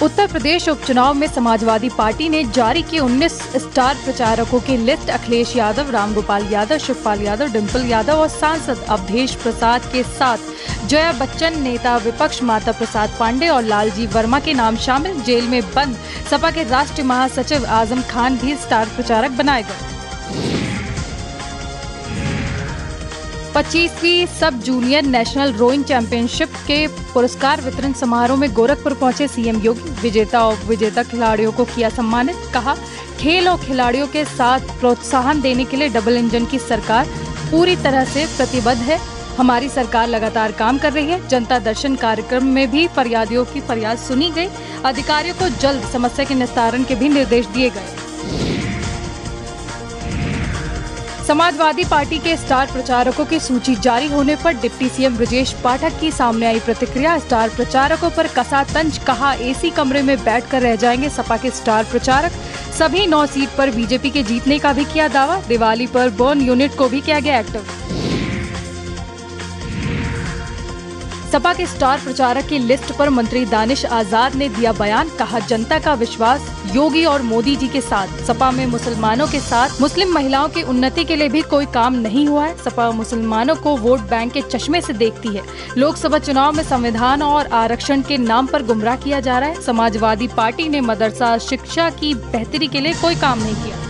उत्तर प्रदेश उपचुनाव में समाजवादी पार्टी ने जारी की 19 स्टार प्रचारकों की लिस्ट। अखिलेश यादव, रामगोपाल यादव, शिवपाल यादव, डिम्पल यादव और सांसद अवधेश प्रसाद के साथ जया बच्चन, नेता विपक्ष माता प्रसाद पांडे और लालजी वर्मा के नाम शामिल। जेल में बंद सपा के राष्ट्रीय महासचिव आजम खान भी स्टार प्रचारक बनाए गए। 25वीं सब जूनियर नेशनल रोइंग चैंपियनशिप के पुरस्कार वितरण समारोह में गोरखपुर पहुंचे सीएम योगी। विजेता और विजेता खिलाड़ियों को किया सम्मानित। कहा, खेल और खिलाड़ियों के साथ प्रोत्साहन देने के लिए डबल इंजन की सरकार पूरी तरह से प्रतिबद्ध है। हमारी सरकार लगातार काम कर रही है। जनता दर्शन कार्यक्रम में भी फरियादियों की फरियाद सुनी गई। अधिकारियों को जल्द समस्या के निस्तारण के भी निर्देश दिए गए। समाजवादी पार्टी के स्टार प्रचारकों की सूची जारी होने पर डिप्टी सीएम ब्रजेश पाठक की सामने आई प्रतिक्रिया। स्टार प्रचारकों पर कसा तंज। कहा, एसी कमरे में बैठकर रह जाएंगे सपा के स्टार प्रचारक। सभी 9 सीट पर बीजेपी के जीतने का भी किया दावा। दिवाली पर बर्न यूनिट को भी किया गया एक्टिव। सपा के स्टार प्रचारक की लिस्ट पर मंत्री दानिश आजाद ने दिया बयान। कहा, जनता का विश्वास योगी और मोदी जी के साथ। सपा में मुसलमानों के साथ मुस्लिम महिलाओं की उन्नति के लिए भी कोई काम नहीं हुआ है। सपा मुसलमानों को वोट बैंक के चश्मे से देखती है। लोकसभा चुनाव में संविधान और आरक्षण के नाम पर गुमराह किया जा रहा है। समाजवादी पार्टी ने मदरसा शिक्षा की बेहतरी के लिए कोई काम नहीं किया।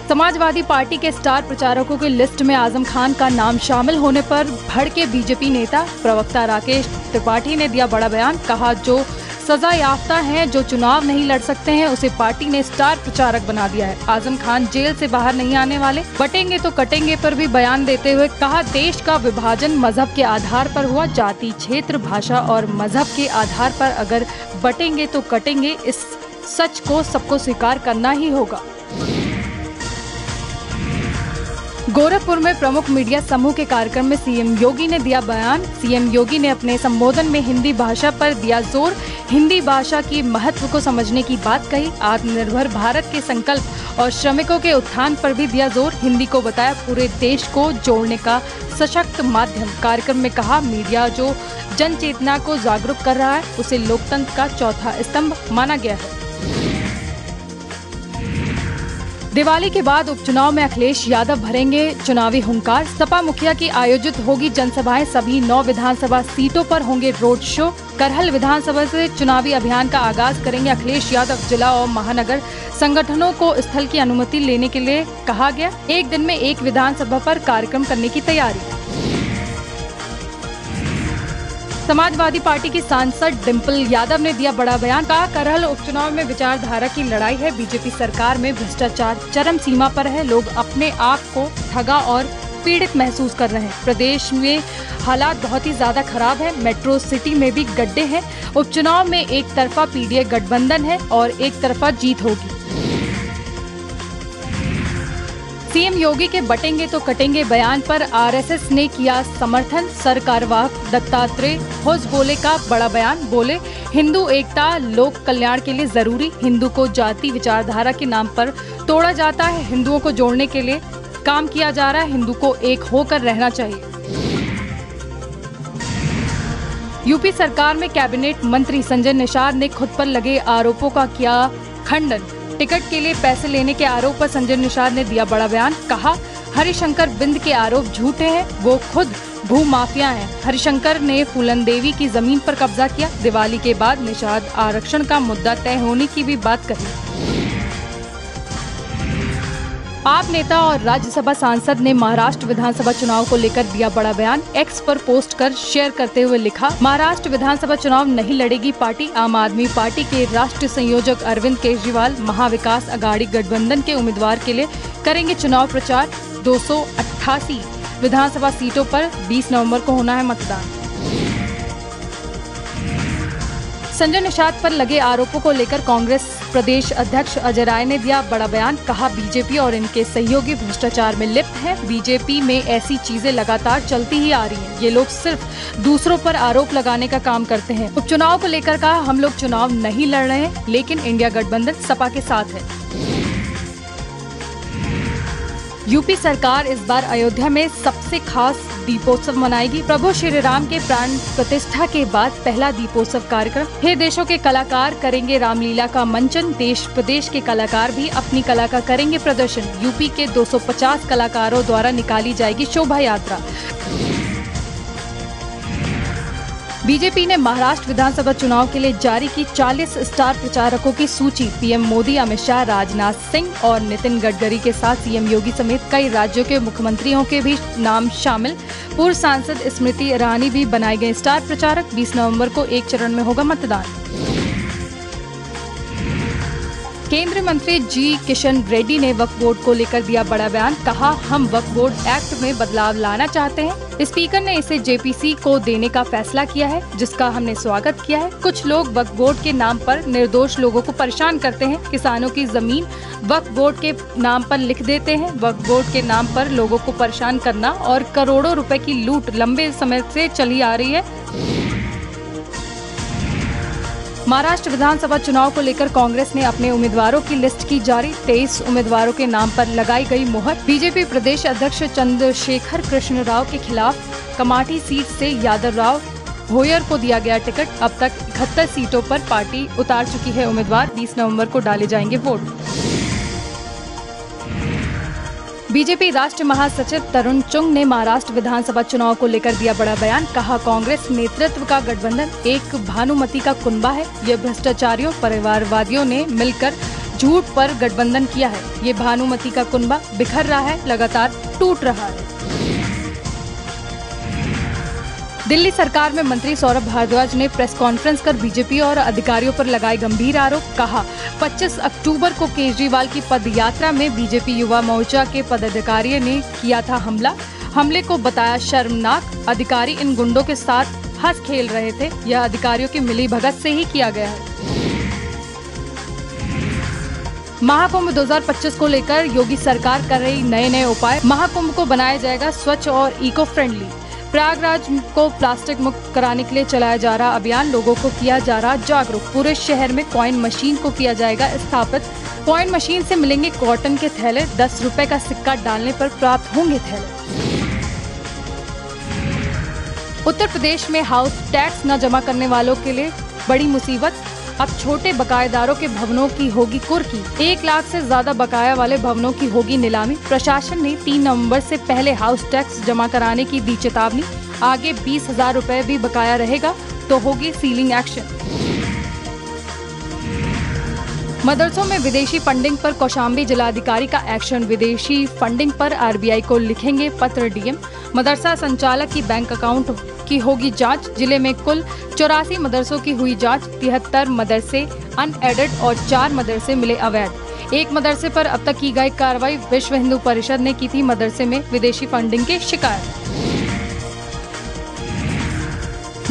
समाजवादी पार्टी के स्टार प्रचारकों की लिस्ट में आजम खान का नाम शामिल होने पर भड़के बीजेपी नेता। प्रवक्ता राकेश त्रिपाठी ने दिया बड़ा बयान। कहा, जो सजा याफ्ता हैं, जो चुनाव नहीं लड़ सकते हैं, उसे पार्टी ने स्टार प्रचारक बना दिया है। आजम खान जेल से बाहर नहीं आने वाले। बटेंगे तो कटेंगे पर भी बयान देते हुए कहा, देश का विभाजन मजहब के आधार पर हुआ। जाति, क्षेत्र, भाषा और मजहब के आधार पर अगर बटेंगे तो कटेंगे, इस सच को सबको स्वीकार करना ही होगा। गोरखपुर में प्रमुख मीडिया समूह के कार्यक्रम में सीएम योगी ने दिया बयान। सीएम योगी ने अपने संबोधन में हिंदी भाषा पर दिया जोर। हिंदी भाषा की महत्व को समझने की बात कही। आत्मनिर्भर भारत के संकल्प और श्रमिकों के उत्थान पर भी दिया जोर। हिंदी को बताया पूरे देश को जोड़ने का सशक्त माध्यम। कार्यक्रम में कहा, मीडिया जो जन चेतना को जागरूक कर रहा है, उसे लोकतंत्र का चौथा स्तंभ माना गया है। दिवाली के बाद उपचुनाव में अखिलेश यादव भरेंगे चुनावी हुंकार। सपा मुखिया की आयोजित होगी जनसभाएं। सभी 9 विधानसभा सीटों पर होंगे रोड शो। करहल विधानसभा से चुनावी अभियान का आगाज करेंगे अखिलेश यादव। जिला और महानगर संगठनों को स्थल की अनुमति लेने के लिए कहा गया। एक दिन में 1 विधानसभा पर कार्यक्रम करने की तैयारी। समाजवादी पार्टी की सांसद डिम्पल यादव ने दिया बड़ा बयान। कहा, करहल उपचुनाव में विचारधारा की लड़ाई है। बीजेपी सरकार में भ्रष्टाचार चरम सीमा पर है। लोग अपने आप को ठगा और पीड़ित महसूस कर रहे हैं। प्रदेश में हालात बहुत ही ज्यादा खराब है। मेट्रो सिटी में भी गड्ढे हैं। उपचुनाव में एक तरफा पीडीए गठबंधन है और एक तरफा जीत होगी। सीएम योगी के बटेंगे तो कटेंगे बयान पर आरएसएस ने किया समर्थन। सरकारवाह दत्तात्रेय होसबोले का बड़ा बयान। बोले, हिंदू एकता लोक कल्याण के लिए जरूरी। हिंदू को जाति विचारधारा के नाम पर तोड़ा जाता है। हिंदुओं को जोड़ने के लिए काम किया जा रहा है। हिंदू को एक होकर रहना चाहिए। यूपी सरकार में कैबिनेट मंत्री संजय निषाद ने खुद पर लगे आरोपों का किया खंडन। टिकट के लिए पैसे लेने के आरोप पर संजय निषाद ने दिया बड़ा बयान। कहा, हरिशंकर बिंद के आरोप झूठे हैं। वो खुद भूमाफिया हैं। हरिशंकर ने फूलन देवी की जमीन पर कब्जा किया। दिवाली के बाद निषाद आरक्षण का मुद्दा तय होने की भी बात कही। आप नेता और राज्यसभा सांसद ने महाराष्ट्र विधानसभा चुनाव को लेकर दिया बड़ा बयान। एक्स पर पोस्ट कर शेयर करते हुए लिखा, महाराष्ट्र विधानसभा चुनाव नहीं लड़ेगी पार्टी। आम आदमी पार्टी के राष्ट्रीय संयोजक अरविंद केजरीवाल महाविकास अघाड़ी गठबंधन के उम्मीदवार के लिए करेंगे चुनाव प्रचार। 288 विधानसभा सीटों पर 20 नवंबर को होना है मतदान। संजय निषाद पर लगे आरोपों को लेकर कांग्रेस प्रदेश अध्यक्ष अजय राय ने दिया बड़ा बयान। कहा, बीजेपी और इनके सहयोगी भ्रष्टाचार में लिप्त हैं। बीजेपी में ऐसी चीजें लगातार चलती ही आ रही हैं। ये लोग सिर्फ दूसरों पर आरोप लगाने का काम करते हैं। उपचुनाव को लेकर कहा, हम लोग चुनाव नहीं लड़ रहे हैं, लेकिन इंडिया गठबंधन सपा के साथ है। यूपी सरकार इस बार अयोध्या में सबसे खास दीपोत्सव मनाएगी। प्रभु श्री राम के प्राण प्रतिष्ठा के बाद पहला दीपोत्सव कार्यक्रम। हे देशों के कलाकार करेंगे रामलीला का मंचन। देश प्रदेश के कलाकार भी अपनी कला का करेंगे प्रदर्शन। यूपी के 250 कलाकारों द्वारा निकाली जाएगी शोभा यात्रा। बीजेपी ने महाराष्ट्र विधानसभा चुनाव के लिए जारी की 40 स्टार प्रचारकों की सूची। पीएम मोदी, अमित शाह, राजनाथ सिंह और नितिन गडकरी के साथ सीएम योगी समेत कई राज्यों के मुख्यमंत्रियों के भी नाम शामिल। पूर्व सांसद स्मृति ईरानी भी बनाए गए स्टार प्रचारक। 20 नवंबर को एक चरण में होगा मतदान। केंद्रीय मंत्री जी किशन रेड्डी ने वक्फ बोर्ड को लेकर दिया बड़ा बयान। कहा, हम वक्फ बोर्ड एक्ट में बदलाव लाना चाहते हैं। स्पीकर ने इसे जेपीसी को देने का फैसला किया है, जिसका हमने स्वागत किया है। कुछ लोग वक्फ बोर्ड के नाम पर निर्दोष लोगों को परेशान करते हैं। किसानों की जमीन वक्फ बोर्ड के नाम पर लिख देते हैं। वक्फ बोर्ड के नाम पर लोगों को परेशान करना और करोड़ों रुपए की लूट लंबे समय से चली आ रही है। महाराष्ट्र विधानसभा चुनाव को लेकर कांग्रेस ने अपने उम्मीदवारों की लिस्ट की जारी। 23 उम्मीदवारों के नाम पर लगाई गई मुहर। बीजेपी प्रदेश अध्यक्ष चंद्रशेखर कृष्ण राव के खिलाफ कमाठी सीट से यादव राव भोयर को दिया गया टिकट। अब तक 71 सीटों पर पार्टी उतार चुकी है उम्मीदवार। 20 नवंबर को डाले जाएंगे वोट। बीजेपी राष्ट्रीय महासचिव तरुण चुंग ने महाराष्ट्र विधानसभा चुनाव को लेकर दिया बड़ा बयान। कहा, कांग्रेस नेतृत्व का गठबंधन एक भानुमति का कुनबा है। ये भ्रष्टाचारियों, परिवारवादियों ने मिलकर झूठ पर गठबंधन किया है। ये भानुमति का कुनबा बिखर रहा है, लगातार टूट रहा है। दिल्ली सरकार में मंत्री सौरभ भारद्वाज ने प्रेस कॉन्फ्रेंस कर बीजेपी और अधिकारियों पर लगाए गंभीर आरोप। कहा, 25 अक्टूबर को केजरीवाल की पदयात्रा में बीजेपी युवा मोर्चा के पदाधिकारियों ने किया था हमला। हमले को बताया शर्मनाक। अधिकारी इन गुंडों के साथ हंस खेल रहे थे। यह अधिकारियों की मिलीभगत से ही किया गया है। महाकुंभ 2025 को लेकर योगी सरकार कर रही नए उपाय। महाकुंभ को बनाया जाएगा स्वच्छ और इको फ्रेंडली। प्रयागराज को प्लास्टिक मुक्त कराने के लिए चलाया जा रहा अभियान। लोगों को किया जा रहा जागरूक। पूरे शहर में कॉइन मशीन को किया जाएगा स्थापित। कॉइन मशीन से मिलेंगे कॉटन के थैले। 10 रुपए का सिक्का डालने पर प्राप्त होंगे थैले। उत्तर प्रदेश में हाउस टैक्स न जमा करने वालों के लिए बड़ी मुसीबत। अब छोटे बकायेदारों के भवनों की होगी कुर्की। 1 लाख से ज्यादा बकाया वाले भवनों की होगी नीलामी। प्रशासन ने 3 नवंबर से पहले हाउस टैक्स जमा कराने की दी चेतावनी। आगे 20,000 रुपए भी बकाया रहेगा तो होगी सीलिंग एक्शन। मदरसों में विदेशी फंडिंग पर कौशाम्बी जिलाधिकारी का एक्शन। विदेशी फंडिंग पर आरबीआई को लिखेंगे पत्र डीएम। मदरसा संचालक की बैंक अकाउंट की होगी जांच। जिले में कुल 84 मदरसों की हुई जांच। 73 मदरसे अनएडेड और 4 मदरसे मिले अवैध। 1 मदरसे पर अब तक की गई कार्रवाई। विश्व हिंदू परिषद ने की थी मदरसे में विदेशी फंडिंग की शिकायत।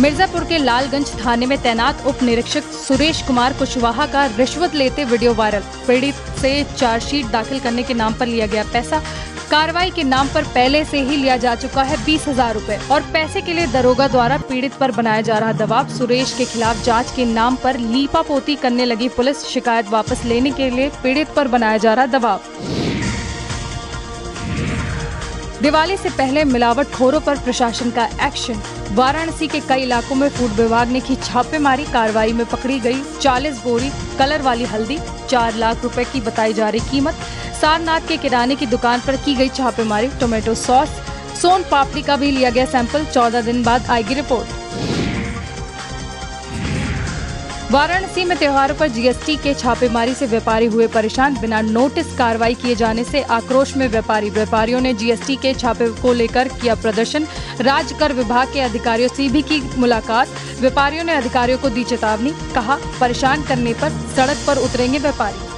मिर्जापुर के लालगंज थाने में तैनात उप निरीक्षक सुरेश कुमार कुशवाहा का रिश्वत लेते वीडियो वायरल। पीड़ित से चार्जशीट दाखिल करने के नाम पर लिया गया पैसा। कार्रवाई के नाम पर पहले से ही लिया जा चुका है 20,000 रुपए और पैसे के लिए दरोगा द्वारा पीड़ित पर बनाया जा रहा दबाव। सुरेश के खिलाफ जांच के नाम पर लीपापोती करने लगी पुलिस। शिकायत वापस लेने के लिए पीड़ित पर बनाया जा रहा दबाव। दिवाली से पहले मिलावटखोरों पर प्रशासन का एक्शन। वाराणसी के कई इलाकों में फूड विभाग ने की छापेमारी। कार्रवाई में पकड़ी गई 40 बोरी कलर वाली हल्दी। 4 लाख रुपए की बताई जा रही कीमत। सारनाथ के किराने की दुकान पर की गई छापेमारी। टोमेटो सॉस, सोन पापड़ी का भी लिया गया सैंपल। 14 दिन बाद आएगी रिपोर्ट। वाराणसी में त्योहारों पर जीएसटी के छापेमारी से व्यापारी हुए परेशान। बिना नोटिस कार्रवाई किए जाने से आक्रोश में व्यापारियों ने जीएसटी के छापे को लेकर किया प्रदर्शन। राज्य कर विभाग के अधिकारियों से भी की मुलाकात। व्यापारियों ने अधिकारियों को दी चेतावनी। कहा, परेशान करने पर सड़क पर उतरेंगे व्यापारी।